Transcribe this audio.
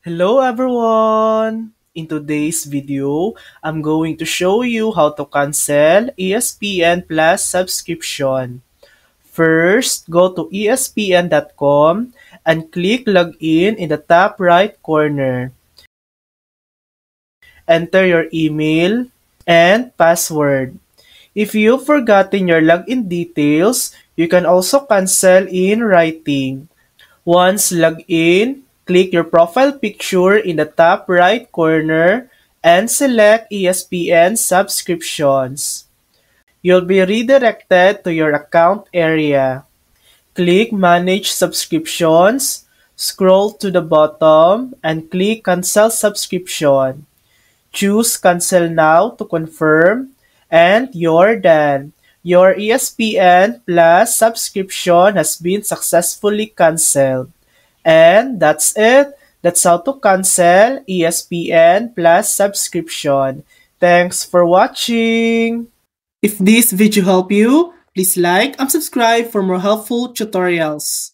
Hello everyone! In today's video, I'm going to show you how to cancel ESPN Plus subscription. First, go to espn.com and click Login in the top right corner. Enter your email and password. If you've forgotten your login details, you can also cancel in writing. Once logged in, click your profile picture in the top right corner and select ESPN subscriptions. You'll be redirected to your account area. Click Manage Subscriptions, scroll to the bottom, and click Cancel Subscription. Choose Cancel Now to confirm, and you're done. Your ESPN Plus subscription has been successfully canceled. And that's it. That's how to cancel ESPN Plus subscription. Thanks for watching. If this video helped you, please like and subscribe for more helpful tutorials.